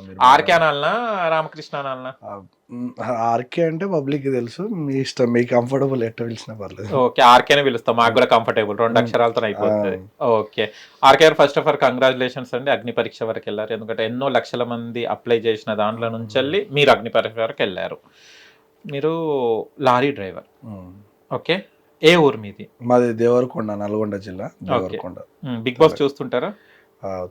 చెప్తాను మీరు RK అనాలనా Ramakrishna అనాలనా? RK అంటే పబ్లిక్ తెలుసు, మీ ఇష్టం, మీ కంఫర్టబుల్ ఎట్ట పిలిచినా పర్లేదు. ఓకే, ఆర్కేనే పిలుస్తాం, మాకు కూడా కంఫర్టబుల్, 2 అక్షరాలతో అయిపోతుంది. ఓకే, ఆర్కే గారు ఫస్ట్ ఆఫ్ ఆల్ కంగ్రాచులేషన్స్ అండి, అగ్ని పరీక్ష వరకు వెళ్ళారు. ఎందుకంటే ఎన్నో లక్షల మంది అప్లై చేసిన దాంట్లో నుంచి వెళ్ళి మీరు అగ్ని పరీక్ష వరకు వెళ్ళారు. మీరు లారీ డ్రైవర్, ఓకే, ఏ ఊరు మీది? మాది దేవరకొండ, నల్గొండ జిల్లా దేవరకొండ. Big boss చూస్తుంటారా?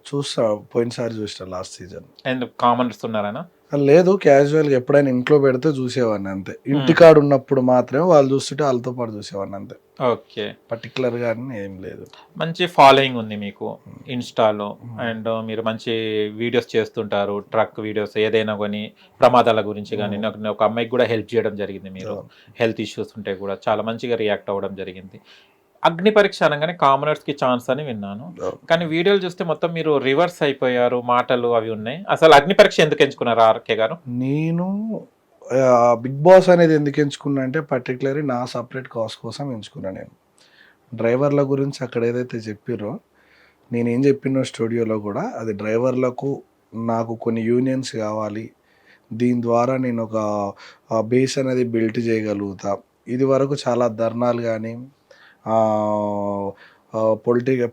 చూస్తా, పోయినసారి చూసిన లాస్ట్ సీజన్. ఎందుకు కామెంట్స్ ఉన్నారనా? లేదు, క్యాజువల్గా ఎప్పుడైనా ఇంట్లో పెడితే చూసేవాడిని అంతే. ఇంటికాడ ఉన్నప్పుడు మాత్రమే వాళ్ళు చూస్తుంటే వాళ్ళతో పాటు చూసేవాడిని అంతే. ఓకే, పర్టికులర్గా ఏం లేదు. మంచి ఫాలోయింగ్ ఉంది మీకు ఇన్స్టాలో, అండ్ మీరు మంచి వీడియోస్ చేస్తుంటారు, ట్రక్ వీడియోస్ ఏదైనా కానీ ప్రమాదాల గురించి కానీ. నాకు ఒక అమ్మాయికి కూడా హెల్ప్ చేయడం జరిగింది, మీరు హెల్త్ ఇష్యూస్ ఉంటే కూడా చాలా మంచిగా రియాక్ట్ అవ్వడం జరిగింది. అగ్ని పరీక్ష అనగానే కామనర్స్కి ఛాన్స్ అని విన్నాను, కానీ వీడియోలు చూస్తే మొత్తం మీరు రివర్స్ అయిపోయారు, మాటలు అవి ఉన్నాయి. అసలు అగ్ని పరీక్ష ఎందుకు ఎంచుకున్నారు ఆర్కే గారు? నేను బిగ్ బాస్ అనేది ఎందుకు ఎంచుకున్నా అంటే పర్టికులర్లీ నా సపరేట్ కాస్ కోసం ఎంచుకున్నా. నేను డ్రైవర్ల గురించి అక్కడ ఏదైతే చెప్పారో, నేనేం చెప్పినో స్టూడియోలో కూడా, అది డ్రైవర్లకు నాకు కొన్ని యూనియన్స్ కావాలి, దీని ద్వారా నేను ఒక బేస్ అనేది బిల్ట్ చేయగలుగుతా. ఇది వరకు చాలా ధర్నాలు కానీ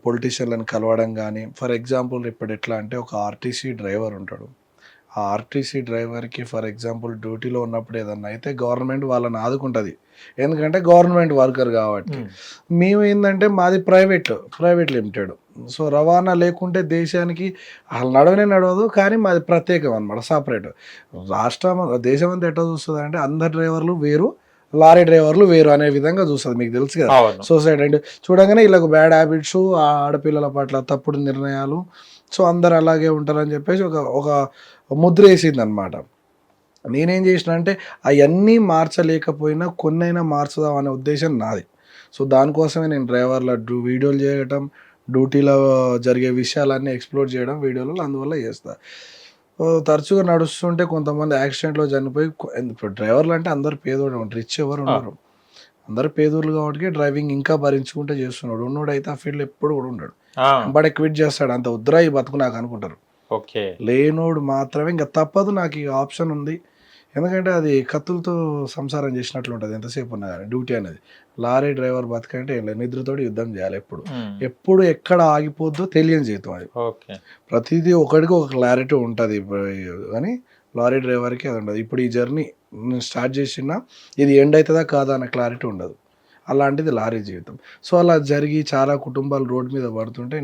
పొలిటీషియన్లను కలవడం కానీ. ఫర్ ఎగ్జాంపుల్ ఇప్పుడు ఎట్లా అంటే, ఒక ఆర్టీసీ డ్రైవర్ ఉంటాడు, ఆ ఆర్టీసీ డ్రైవర్కి ఫర్ ఎగ్జాంపుల్ డ్యూటీలో ఉన్నప్పుడు ఏదన్నా అయితే గవర్నమెంట్ వాళ్ళని ఆదుకుంటుంది, ఎందుకంటే గవర్నమెంట్ వర్కర్ కాబట్టి. మేము ఏంటంటే మాది ప్రైవేట్ లిమిటెడ్, సో రవాణా లేకుంటే దేశానికి అసలు నడవదు. కానీ మాది ప్రత్యేకం అనమాట, సపరేట్. దేశం అంతా ఎట్లా చూస్తుంది అంటే, అందరు డ్రైవర్లు వేరు, లారీ డ్రైవర్లు వేరు అనే విధంగా చూస్తుంది. మీకు తెలుసు కదా సొసైటీ అంటే, చూడగానే వీళ్ళకు బ్యాడ్ హ్యాబిట్స్, ఆడపిల్లల పట్ల తప్పుడు నిర్ణయాలు, సో అందరు అలాగే ఉంటారని చెప్పేసి ఒక ముద్ర వేసింది అనమాట. నేనేం చేసిన అంటే, అవన్నీ మార్చలేకపోయినా కొన్నైనా మార్చుదాం అనే ఉద్దేశం నాది. సో దానికోసమే నేను డ్రైవర్ల వీడియోలు చేయటం, డ్యూటీలో జరిగే విషయాలన్నీ ఎక్స్ప్లోర్ చేయడం వీడియోలో, అందువల్ల చేస్తాను. తరచుగా నడుస్తుంటే కొంతమంది యాక్సిడెంట్లో చనిపోయి, ఇప్పుడు డ్రైవర్లు అంటే అందరు పేదోడు, రిచ్ ఎవరు ఉండరు, అందరు పేదోళ్ళు కాబట్టి డ్రైవింగ్ ఇంకా భరించుకుంటే చేస్తున్నాడు. ఉన్నోడు అయితే ఆ ఫీల్డ్ ఎప్పుడు కూడా ఉండడు, బట్ క్విట్ చేస్తాడు, అంత ఉద్రాయి బతుకు నాకు అనుకుంటారు. ఓకే, లేనోడు మాత్రమే ఇంకా తప్పదు, నాకు ఈ ఆప్షన్ ఉంది, ఎందుకంటే అది కత్తులతో సంసారం చేసినట్లు ఉంటుంది ఎంతసేపు ఉన్నా కానీ. డ్యూటీ అనేది, లారీ డ్రైవర్ బతకంటే ఏం లేదు, నిద్రతోటి యుద్ధం చేయాలి. ఎప్పుడు ఎక్కడ ఆగిపోద్దో తెలియని జీవితం అది. ప్రతిదీ ఒకటికి ఒక క్లారిటీ ఉంటుంది, కానీ లారీ డ్రైవర్కి అది ఉండదు. ఇప్పుడు ఈ జర్నీ నేను స్టార్ట్ చేసినా ఇది ఎండ్ అవుతుందా కాదా అన్న క్లారిటీ ఉండదు, అలాంటిది లారీ జీవితం. సో అలా జరిగి చాలా కుటుంబాలు రోడ్డు మీద పడుతుంటే,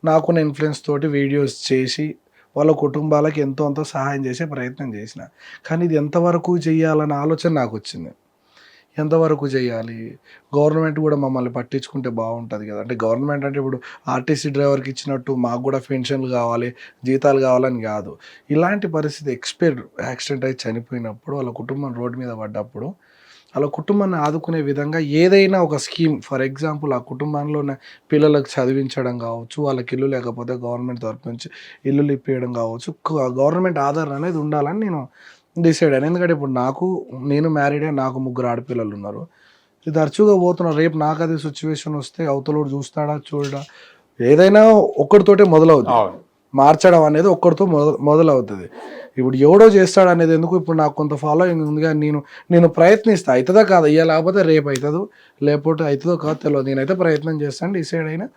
నాకున్న ఇన్ఫ్లుయెన్స్ తోటి వీడియోస్ చేసి వాళ్ళ కుటుంబాలకు ఎంతో అంత సహాయం చేసే ప్రయత్నం చేసిన. కానీ ఇది ఎంతవరకు చేయాలన్న ఆలోచన నాకు వచ్చింది. ఎంతవరకు చేయాలి, గవర్నమెంట్ కూడా మమ్మల్ని పట్టించుకుంటే బాగుంటుంది కదా. అంటే గవర్నమెంట్ అంటే ఇప్పుడు ఆర్టీసీ డ్రైవర్కి ఇచ్చినట్టు మాకు కూడా పెన్షన్లు కావాలి, జీతాలు కావాలని కాదు. ఇలాంటి పరిస్థితి యాక్సిడెంట్ అయి చనిపోయినప్పుడు, వాళ్ళ కుటుంబం రోడ్డు మీద పడ్డప్పుడు, వాళ్ళ కుటుంబాన్ని ఆదుకునే విధంగా ఏదైనా ఒక స్కీమ్, ఫర్ ఎగ్జాంపుల్ ఆ కుటుంబంలో ఉన్న పిల్లలకు చదివించడం కావచ్చు, వాళ్ళకి ఇల్లు లేకపోతే గవర్నమెంట్ తరపు నుంచి ఇల్లులు ఇప్పించడం కావచ్చు, గవర్నమెంట్ ఆధార్ అనేది ఉండాలని నేను డిసైడ్ అయ్యాను. ఎందుకంటే ఇప్పుడు నేను మ్యారీడే, నాకు 3 ఆడపిల్లలు ఉన్నారు, ఇది తరచుగా పోతున్నారు. రేపు నాకు అదే సిచ్యువేషన్ వస్తే అవతలోడు చూస్తాడా చూడడా, ఏదైనా ఒక్కడితోటే మొదలవుతుంది, మార్చడం అనేది ఒక్కడితో మొదలవుతుంది. ఇప్పుడు ఎవడో చేస్తాడు అనేది ఎందుకు, ఇప్పుడు నాకు కొంత ఫాలోయింగ్ ఉంది, కానీ నేను ప్రయత్నిస్తాను, అవుతుందా కాదు, ఇయ్య లేకపోతే రేపు అవుతుందో, లేకపోతే అవుతుందో కాదు తెలియదు, నేనైతే ప్రయత్నం చేస్తాను. డిసైడ్ అయినా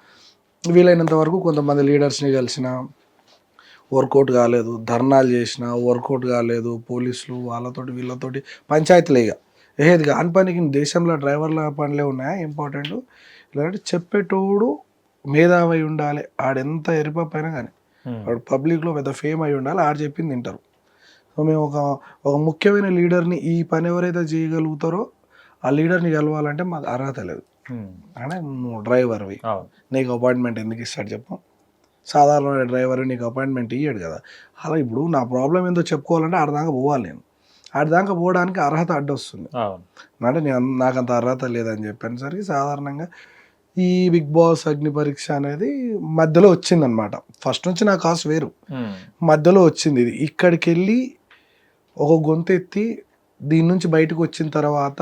వీలైనంత వరకు కొంతమంది లీడర్స్ని కలిసిన, వర్కౌట్ కాలేదు, ధర్నాలు చేసిన వర్కౌట్ కాలేదు, పోలీసులు వాళ్ళతోటి వీళ్ళతోటి పంచాయతీలేగా ఏది కాని పనికి దేశంలో డ్రైవర్ల పనులే ఉన్నాయా ఇంపార్టెంట్. ఇలాంటి చెప్పేటోడు మేధావి ఉండాలి, ఆడెంత ఎరిపైనా కానీ వాడు పబ్లిక్లో పెద్ద ఫేమ్ అయి ఉండాలి, ఆడు చెప్పింది తింటారు. సో మేము ఒక ముఖ్యమైన లీడర్ని, ఈ పని ఎవరైతే చేయగలుగుతారో ఆ లీడర్ని కలవాలంటే మాకు అర్హత లేదు. అంటే నువ్వు డ్రైవర్వి, నీకు అపాయింట్మెంట్ ఎందుకు ఇస్తాడు చెప్పు, సాధారణ డ్రైవర్ నీకు అపాయింట్మెంట్ ఇయ్యాడు కదా. అలా ఇప్పుడు నా ప్రాబ్లం ఏందో చెప్పుకోవాలంటే ఆడదాకా పోవాలి, నేను ఆడదాకా పోవడానికి అర్హత అడ్డొస్తుంది. అంటే నాకు అంత అర్హత లేదని చెప్పాను సరికి సాధారణంగా ఈ బిగ్ బాస్ అగ్ని పరీక్ష అనేది మధ్యలో వచ్చిందనమాట. ఫస్ట్ నుంచి నా కాస్ట్ వేరు, మధ్యలో వచ్చింది ఇది. ఇక్కడికి వెళ్ళి ఒక గొంతు ఎత్తి దీని నుంచి బయటకు వచ్చిన తర్వాత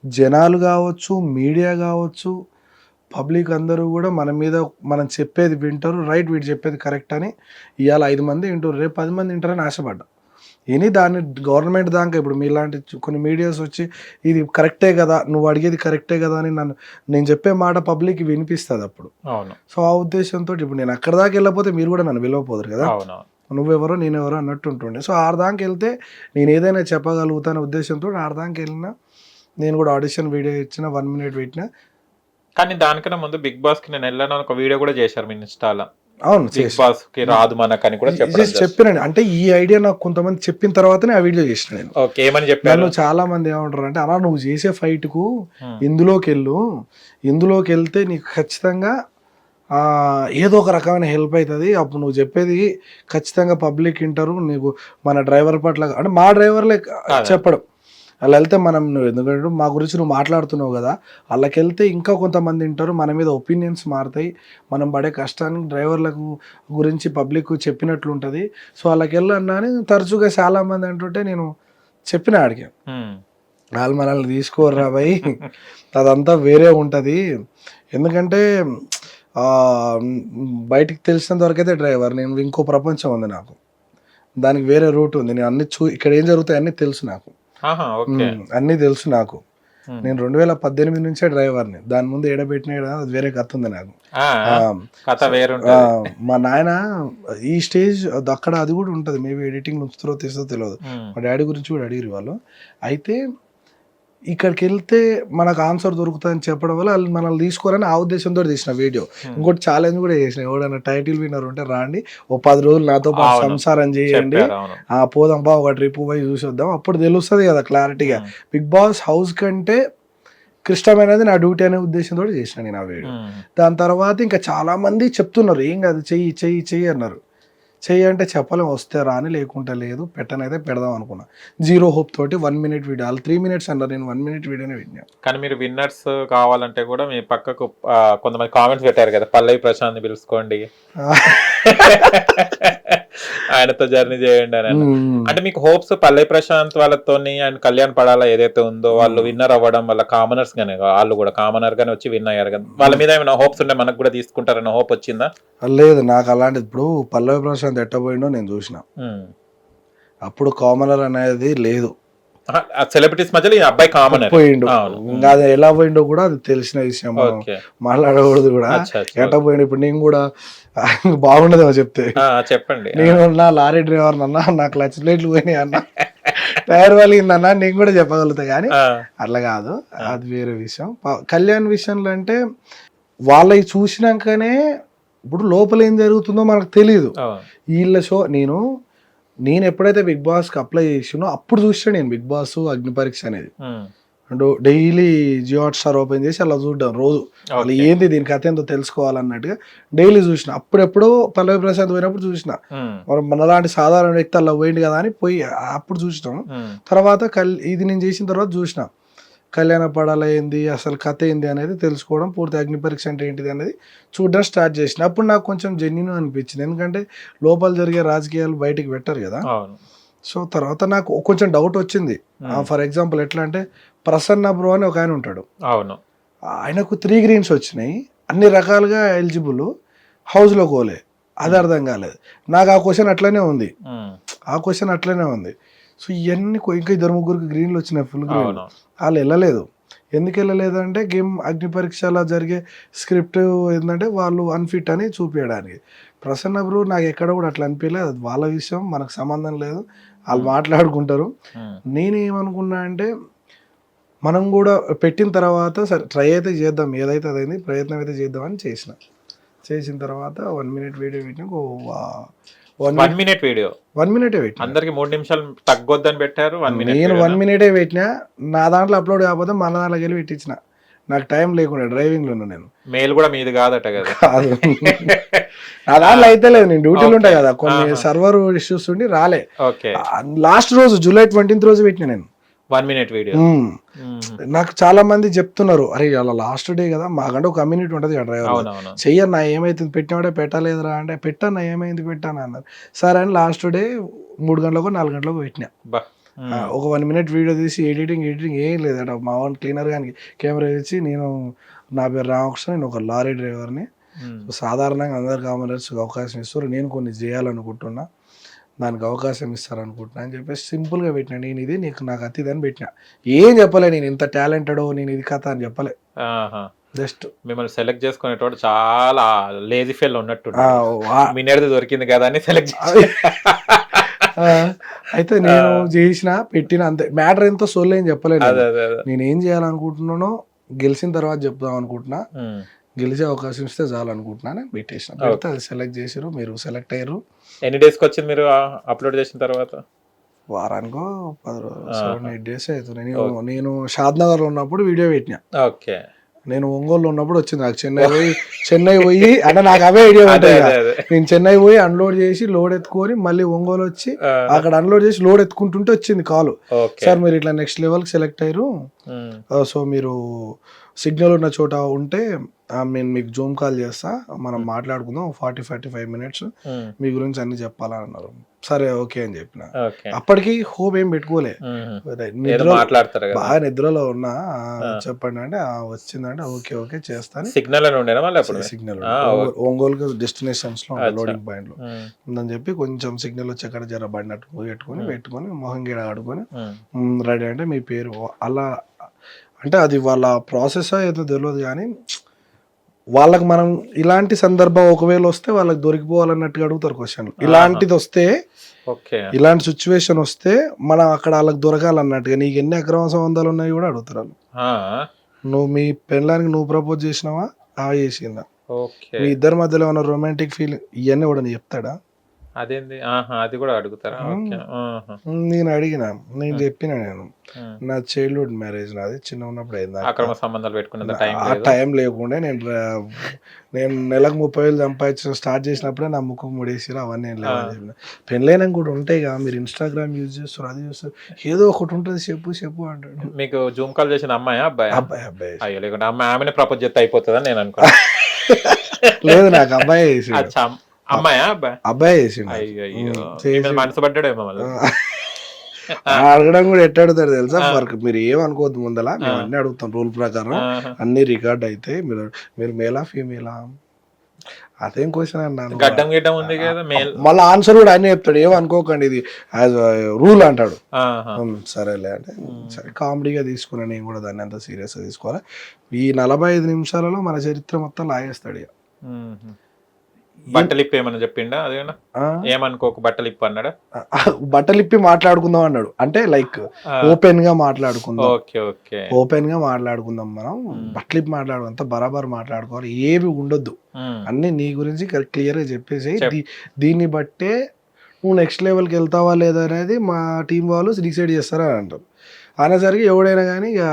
జనాలు కావచ్చు, మీడియా కావచ్చు, పబ్లిక్ అందరూ కూడా మన మీద మనం చెప్పేది వింటారు, రైట్ వీడు చెప్పేది కరెక్ట్ అని. ఇవాళ 5 మంది వింటారు, రేపు 10 మంది వింటారని ఆశపడ్డా. దాన్ని గవర్నమెంట్ దాకా ఇప్పుడు మీలాంటి కొన్ని మీడియాస్ వచ్చి ఇది కరెక్టే కదా, నువ్వు అడిగేది కరెక్టే కదా అని నేను చెప్పే మాట పబ్లిక్ వినిపిస్తుంది అప్పుడు. సో ఆ ఉద్దేశంతో ఇప్పుడు నేను అక్కడ దాకా వెళ్ళకపోతే మీరు కూడా నన్ను విలవపోదురు కదా, నువ్వెవరో నేనెవరో అన్నట్టు ఉంటుండే. సో ఆడదానికి వెళ్తే నేను ఏదైనా చెప్పగలుగుతానే ఉద్దేశంతో ఆడదానికి వెళ్ళినా. నేను కూడా ఆడిషన్ వీడియో ఇచ్చిన, 1 minute పెట్టిన. కానీ దానికన్నా ముందు బిగ్ బాస్ కి నేను వెళ్ళాను ఒక వీడియో కూడా చేశారు మీ ఇన్స్టాలో. అవును, బిగ్ బాస్ కి రాదు మనకని కూడా చెప్పినండి. అంటే ఈ ఐడియా నాకు కొంతమంది చెప్పిన తర్వాతనే ఆ వీడియో చేసిన నేను. ఏమని చెప్పాను, చాలా మంది ఏమంటారు అంటే, అలా నువ్వు చేసే ఫైట్ కు ఇందులోకి వెళ్తే నీకు ఖచ్చితంగా ఏదో ఒక రకమైన హెల్ప్ అవుతుంది, అప్పుడు నువ్వు చెప్పేది ఖచ్చితంగా పబ్లిక్ వింటారు, నీకు మన డ్రైవర్ పట్ల అంటే మా డ్రైవర్లే చెప్పడం. అలా వెళ్తే మనం ఎందుకంటే మా గురించి నువ్వు మాట్లాడుతున్నావు కదా, వాళ్ళకి వెళ్తే ఇంకా కొంతమంది వింటారు, మన మీద ఒపీనియన్స్ మారుతాయి, మనం పడే కష్టానికి డ్రైవర్లకు గురించి పబ్లిక్ చెప్పినట్లు ఉంటుంది. సో వాళ్ళకి వెళ్ళన్నా అని తరచుగా చాలా మంది అంటుంటే నేను చెప్పిన ఆడికి, వాళ్ళు మనల్ని తీసుకోర్రా భయ్, అదంతా వేరే ఉంటుంది. ఎందుకంటే బయటికి తెలిసినంత వరకు అయితే డ్రైవర్, నేను ఇంకో ప్రపంచం ఉంది నాకు, దానికి వేరే రూట్ ఉంది. నేను అన్ని ఇక్కడ ఏం జరుగుతాయి అన్నీ తెలుసు నాకు, అన్నీ తెలుసు నాకు. నేను 2018 నుంచే డ్రైవర్ని, దాని ముందు ఎడబెట్టిన అది వేరే కథ ఉంది నాకు. మా నాయన ఈ స్టేజ్ అక్కడ అది కూడా ఉంటుంది, మేబీ ఎడిటింగ్ ఉంచుతారో తీస్తో తెలియదు. మా డాడీ గురించి కూడా అడిగిరు వాళ్ళు. అయితే ఇక్కడికి వెళ్తే మనకు ఆన్సర్ దొరుకుతుందని చెప్పడం వల్ల వాళ్ళు మనల్ని తీసుకోవాలని ఆ ఉద్దేశంతో తీసిన వీడియో. ఇంకోటి ఛాలెంజ్ కూడా చేసిన, ఎవడన్నా టైటిల్ విన్నర్ ఉంటే రాండి, ఓ 10 రోజులు నాతో పాటు సంసారం చేయండి, పోదాంపా ఒక ట్రిప్ పోయి చూసి వద్దాం, అప్పుడు తెలుస్తుంది కదా క్లారిటీగా. బిగ్ బాస్ హౌస్ కంటే క్లిష్టమైనది నా డ్యూటీ అనే ఉద్దేశంతో చేసిన నేను ఆ వీడియో. దాని తర్వాత ఇంకా చాలా మంది చెప్తున్నారు, ఏం కాదు చెయ్యి చెయ్యి చెయ్యి అన్నారు. చెయ్యి అంటే చెప్పలేం, వస్తే రాని, లేకుంటే లేదు, పెట్టనైతే పెడదాం అనుకున్నా. 0 hope తోటి 1 minute వీడియో, వాళ్ళు 3 minutes అన్నారు, నేను 1 minute వీడియోనే విన్నా. కానీ మీరు విన్నర్స్ కావాలంటే కూడా మీ పక్కకు కొంతమంది కామెంట్స్ పెట్టారు కదా, పల్లవి ప్రశాంత్ పిలుచుకోండి, ఆయనతో జర్నీ చేయండి అని. అంటే మీకు హోప్స్ పల్లవి ప్రశాంత్ వాళ్ళతోని అండ్ కళ్యాణ్ పడాలా ఏదైతే ఉందో, వాళ్ళు విన్నర్ అవ్వడం వల్ల కామనర్స్ గానే, వాళ్ళు కూడా కామనర్ గానే వచ్చి విన్ అయ్యారు కదా, వాళ్ళ మీద ఏమైనా హోప్స్ ఉంటే మనకు కూడా తీసుకుంటారన్న హోప్ వచ్చిందా? లేదు, నాకు అలాంటిది. ఇప్పుడు పల్లవి ప్రశాంత్ ఎట్టబోయిండో నేను చూసిన, అప్పుడు కామనర్ అనేది లేదు, సెలబ్రిటీస్ మధ్యలో ఈ అబ్బాయి కామనర్ పోయిండు. అది ఎలా పోయిండో కూడా అది తెలిసిన విషయం, మాట్లాడకూడదు కూడా. ఎట్ట పోయిండు ఇప్పుడు నేను కూడా బాగుండదేమో చెప్తే, చెప్పండి. నేను నా లారీ డ్రైవర్ అన్నా, నాకు క్లచ్ ప్లేట్లు పోయినాయి అన్న, టైర్ వలిగిందన్నా, నేను కూడా చెప్పగలుగుతా. కానీ అట్లా కాదు, అది వేరే విషయం. కళ్యాణ్ విషయంలో అంటే వాళ్ళవి చూసినాకనే ఇప్పుడు లోపల ఏం జరుగుతుందో మనకు తెలియదు. వీళ్ళ షో నేను ఎప్పుడైతే బిగ్ బాస్కి అప్లై చేసినో అప్పుడు చూసాను నేను బిగ్ బాస్ అగ్ని పరీక్ష అనేది. అంటే డైలీ జియో హాట్‌స్టార్ ఓపెన్ చేసి అలా చూడ్డాం రోజు, వాళ్ళు ఏంది దీని కథ ఏందో తెలుసుకోవాలన్నట్టుగా డైలీ చూసిన. అప్పుడెప్పుడో పల్లవి ప్రశాంత్ పోయినప్పుడు చూసిన, మరి మనలాంటి సాధారణ వ్యక్తి అలా పోయింది కదా అని పోయి అప్పుడు చూసినాం. తర్వాత ఇది నేను చేసిన తర్వాత చూసిన కళ్యాణ పడాల ఏంది, అసలు కథ ఏంది అనేది తెలుసుకోవడం, పూర్తి అగ్ని పరీక్ష అంటే ఏంటిది అనేది చూడడం స్టార్ట్ చేసిన. అప్పుడు నాకు కొంచెం జెన్యూన్ అనిపించింది, ఎందుకంటే లోపల జరిగే రాజకీయాలు బయటికి పెట్టరు కదా. సో తర్వాత నాకు కొంచెం డౌట్ వచ్చింది. ఫర్ ఎగ్జాంపుల్ ఎట్లా అంటే, ప్రసన్న బ్రో అని ఒక ఆయన ఉంటాడు, ఆయనకు 3 greens వచ్చినాయి, అన్ని రకాలుగా ఎలిజిబుల్, హౌస్లో కోలే, అది అర్థం కాలేదు నాకు. ఆ క్వశ్చన్ అట్లనే ఉంది. సో ఇవన్నీ ఇంకా 2-3 గ్రీన్లు వచ్చినాయి, ఫుల్ గ్రీన్. వాళ్ళు వెళ్ళలేదు. ఎందుకు వెళ్ళలేదు అంటే, గేమ్ అగ్ని పరీక్షలా జరిగే స్క్రిప్ట్ ఏంటంటే వాళ్ళు అన్ఫిట్ అని చూపించడానికి. ప్రసన్న బ్రో నాకు ఎక్కడ కూడా అట్లా అనిపించలేదు, అది వాళ్ళ విషయం, మనకు సంబంధం లేదు, వాళ్ళు మాట్లాడుకుంటారు. నేనేమనుకున్నా అంటే, మనం కూడా పెట్టిన తర్వాత సరే ట్రై అయితే చేద్దాం, ఏదైతే అదైంది, ప్రయత్నం అయితే చేద్దామని చేసిన తర్వాత 1 minute వీడియో పెట్టిన. 1 minute వీడియో 1 minute పెట్టిన, అందరికి 3 నిమిషాలు తగ్గొద్దని పెట్టారు. 1 minute నేను 1 minute పెట్టినా, నా దాంట్లో అప్లోడ్ కాకపోతే మన దాంట్లోకి వెళ్ళి పెట్టించిన, నాకు టైం లేకుండా డ్రైవింగ్ లో నేను. మెయిల్ కూడా మీది కాదట కదా? నా దాంట్లో అయితే లేదు, నేను డ్యూటీలు ఉంటాయి కదా, కొన్ని సర్వర్ ఇష్యూస్ ఉండి రాలే. లాస్ట్ రోజు July 20th రోజు పెట్టిన నేను 1 minute వీడియో. నాకు చాలా మంది చెప్తున్నారు, అరే అలా లాస్ట్ డే కదా, మాకంటే ఒక కమ్యూనిటీ ఉంటుంది కదా డ్రైవర్, చెయ్యన్నా ఏమైతుంది, పెట్టినాడే పెట్టలేదురా అంటే, పెట్టన్నా ఏమైంది పెట్టాను అన్నారు. సరే అని లాస్ట్ డే 3 గంటలకు 4 గంటలకు పెట్టినా. ఒక 1 minute వీడియో తీసి ఎడిటింగ్ ఏం లేదట, మా ఓన్ క్లీనర్ కానీ కెమెరా తెచ్చి నేను నా పేరు రామకృష్ణ, నేను ఒక లారీ డ్రైవర్ని. సాధారణంగా అందరు కామనర్స్కి అవకాశం ఇస్తారు, నేను కొన్ని చేయాలనుకుంటున్నా, దానికి అవకాశం ఇస్తారనుకుంటున్నా అని చెప్పేసి సింపుల్గా పెట్టినా. నేను ఇది నాకు అతిదని పెట్టినా. ఏం చెప్పలే, నేను ఇంత టాలెంటెడో నేను ఇది కథ అని చెప్పలే. జస్ట్ మిమ్మల్ని సెలెక్ట్ చేసుకునేటోడు చాలా లేజీ ఫెల్ ఉన్నట్టు మినేది దొరికింది కదా అని సెలెక్ట్ చేసి అయితే నేను చేసిన పెట్టిన అంతే. మ్యాటర్ ఎంతో సోల్ ఏం చెప్పలేదు. నేను ఏం చేయాలనుకుంటున్నానో గెలిచిన తర్వాత చెప్దాం అనుకుంటున్నా, గెలిచే అవకాశం ఇస్తే చాలు అనుకుంటున్నా. నేను పెట్టేసిన, పెడితే అది సెలెక్ట్ చేసారు, మీరు సెలెక్ట్ అయ్యారు. ఎన్ని డేస్కి వచ్చింది మీరు అప్లోడ్ చేసిన తర్వాత? వారానికో 7-8 days అవుతుంది. నేను షాద్నగర్లో ఉన్నప్పుడు వీడియో పెట్టినా. ఓకే. నేను ఒంగోలులో ఉన్నప్పుడు వచ్చింది నాకు. చెన్నై పోయి అంటే నాకు అవే ఐడియా ఉంటాయి. నేను చెన్నై పోయి అన్లోడ్ చేసి లోడ్ ఎత్తుకొని మళ్ళీ ఒంగోలు వచ్చి అక్కడ అన్లోడ్ చేసి లోడ్ ఎత్తుకుంటుంటే వచ్చింది కాల్, సార్ మీరు ఇట్లా నెక్స్ట్ లెవెల్కి సెలెక్ట్ అయ్యారు, సో మీరు సిగ్నల్ ఉన్న చోట ఉంటే నేను మీకు జూమ్ కాల్ చేస్తా, మనం మాట్లాడుకుందాం 40-45 minutes, మీ గురించి అన్ని చెప్పాలని అన్నారు. సరే ఓకే అని చెప్పిన. అప్పటికి హోప్ ఏం పెట్టుకోలే, బాగా నిద్రలో ఉన్నా. చెప్పండి అంటే వచ్చిందంటే ఓకే ఓకే చేస్తాను. సిగ్నల్ ఒంగోలు డెస్టినేషన్స్ లో లోడింగ్ పాయింట్ లో ఉందని చెప్పి కొంచెం సిగ్నల్ వచ్చి ఎక్కడ జర పడినట్టు పెట్టుకొని మొహం గీడ ఆడుకొని రెడీ అంటే మీ పేరు అలా అంటే అది వాళ్ళ ప్రాసెస్ ఏదో తెలియదు కానీ వాళ్ళకి మనం ఇలాంటి సందర్భం ఒకవేళ వస్తే వాళ్ళకి దొరికిపోవాలన్నట్టుగా అడుగుతారు క్వశ్చన్లు. ఇలాంటిది వస్తే, ఇలాంటి సిచ్యువేషన్ వస్తే మనం అక్కడ వాళ్ళకి దొరకాలన్నట్టుగా నీకు ఎన్ని అక్రమ సంబంధాలు ఉన్నాయి కూడా అడుగుతారు వాళ్ళు. నువ్వు మీ పెళ్ళానికి నువ్వు ప్రపోజ్ చేసినావా, చేసిందా, మీ ఇద్దరి మధ్యలో ఏమైనా రొమాంటిక్ ఫీలింగ్, ఇవన్నీ కూడా నేను చెప్తాడా? అదేంది అది కూడా అడుగుతారా? నేను అడిగిన, నేను చెప్పిన, నేను నా చైల్డ్హుడ్ మ్యారేజ్ నాది, చిన్న ఉన్నప్పుడు అయింది. అక్రమ సంబంధాలు పెట్టుకున్న ఆ టైం లేకుండా నేను నెలకు 30,000 సంపాదించడం స్టార్ట్ చేసినప్పుడే నా ముఖం ముడేసిరు, అవన్నీ ఏం లేవని చెప్పిన. పెళ్ళైనా కూడా ఉంటాయి కదా, మీరు ఇన్స్టాగ్రామ్ యూజ్ చేస్తారు, అది చూస్తారు, ఏదో ఒకటి ఉంటుంది చెప్పు అంటాడు. మీకు జూమ్ కాల్ చేసిన అమ్మాయి అబ్బాయి? అబ్బాయి. అయ్యో, లేకుంటే ఆమెనే ప్రపోజ్ చేస్తే అయిపోతుందని నేను అనుకున్నా. లేదు, నాకు అబ్బాయి చేసి. అమ్మాయా అబ్బాయి? అబ్బాయి చేసిండు. మనసు పడ్డాడేమో. అడగడం కూడా ఎట్ట అడుగుతారు తెలుసా, వర్క్ మీరు ఏమనుకోవద్దు ముందలా, మేము అన్ని అడుగుతాం రూల్ ప్రకారం, అన్ని రికార్డ్ అయితే. మీరు మేలా ఫీమేలా అదేం క్వశ్చన్ అన్నాను. మళ్ళీ ఆన్సర్ కూడా అన్నీ చెప్తాడు, ఏమనుకోకండి ఇది యాజ్ రూల్ అంటాడు. సరేలే అంటే సరే కామెడీగా తీసుకున్నా, నేను కూడా దాన్ని అంత సీరియస్గా తీసుకోవాలి. ఈ 45 నిమిషాలలో మన చరిత్ర మొత్తం లాగేస్తాడు. ఇక బట్టలిప్పి ఏమన్నా చెప్పిండా? అదేనా ఏమనుకోక బట్టలిప్పి అన్నాడా? బట్టలిప్పి మాట్లాడుకుందాం అన్నాడు, అంటే లైక్ ఓపెన్ గా మాట్లాడుకుందాం. ఓపెన్ గా మాట్లాడుకుందాం, మనం బట్టలిప్పి అంతా బరాబర్ మాట్లాడుకోవాలి, ఏవి ఉండొద్దు, అన్ని నీ గురించి క్లియర్ గా చెప్పేసి దీన్ని బట్టే నువ్వు నెక్స్ట్ లెవెల్కి వెళ్తావా లేదా అనేది మా టీం వాళ్ళు డిసైడ్ చేస్తారని అంటారు. అనేసరికి ఎవడైనా కానీ ఇక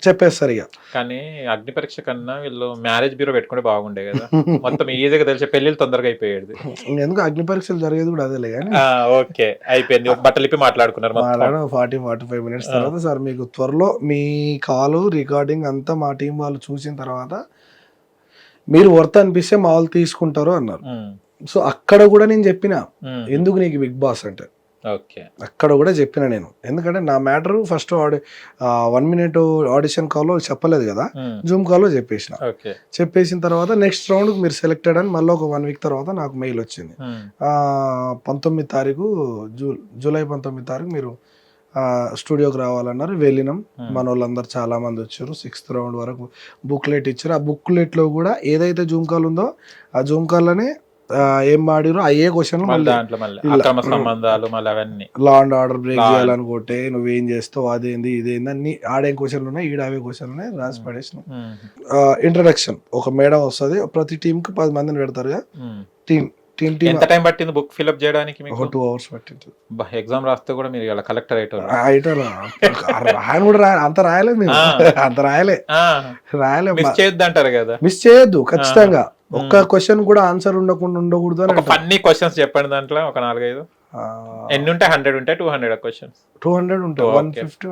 చెప్పేస్తారు. ఇక కానీ అగ్ని పరీక్ష కన్నా వీళ్ళు మ్యారేజ్ బ్యూరో పెట్టుకుంటే బాగుండే కదా, మొత్తం ఈజీగా తెలిసే పెళ్లిళ్ళు తొందరగా అయిపోయేది. ఎందుకు అగ్ని పరీక్షలు జరిగేది కూడా అదేలే కానీ. ఓకే, అయిపోయింది, బట్టలిప్పి మాట్లాడుకున్నారు. 40-45 minutes తర్వాత, సార్ మీకు త్వరలో మీ కాలు రికార్డింగ్ అంతా మా టీం వాళ్ళు చూసిన తర్వాత మీరు వర్త్ అనిపిస్తే మా వాళ్ళు తీసుకుంటారు అన్నారు. సో అక్కడ కూడా నేను చెప్పిన, ఎందుకు నీకు బిగ్ బాస్ అంటే అక్కడ కూడా చెప్పిన నేను, ఎందుకంటే నా మ్యాటర్ ఫస్ట్ 1 minute ఆడిషన్ కాల్లో చెప్పలేదు కదా, జూమ్ కాల్లో చెప్పేసిన తర్వాత నెక్స్ట్ రౌండ్ మీరు సెలెక్టెడ్ అని మళ్ళీ ఒక 1 week తర్వాత నాకు మెయిల్ వచ్చింది. 19వ తారీఖు జూలై 19వ తారీఖు మీరు స్టూడియోకి రావాలన్నారు. వెళ్ళినాం, మన వాళ్ళందరూ చాలా మంది వచ్చారు. 6th round వరకు బుక్లెట్ ఇచ్చారు. ఆ బుక్లెట్ లో కూడా ఏదైతే జూమ్ కాల్ ఉందో ఆ జూమ్ కాల్లోనే ఏం ఆడిరో అయ్యే question, law and order break చేయాలనుకుంటే నువ్వేం చేస్తావు, అదేంది ఇదేంది అన్ని ఆడే క్వశ్చన్లు ఉన్నాయి, ఈడవే క్వశ్చన్లు ఉన్నాయి, రాసి పడేసినాం. ఇంట్రడక్షన్ ఒక మేడం వస్తుంది, ప్రతి టీం కి 10 మందిని పెడతారు కదా. ఎంత టైం పట్టింది బుక్ ఫిల్అప్ చేయడానికి? 2 hours పట్టింది. ఎగ్జామ్ రాస్తే కూడా మీరు ఇలా కలెక్టర్ రాయను కూడా అంత రాయలేదు, అంత రాయలే. మిస్ చేయొద్దు అంటారు కదా. మిస్ చేయొద్దు ఖచ్చితంగా, ఒక్క క్వశ్చన్ కూడా ఆన్సర్ ఉండకూడదు అని. ఫన్నీ క్వశ్చన్స్ చెప్పండి, దాంట్లో ఒక 4-5. ఎన్ని ఉంటాయి? 100 ఉంటాయి, 200 క్వశ్చన్స్? 200 ఉంటాయి, 150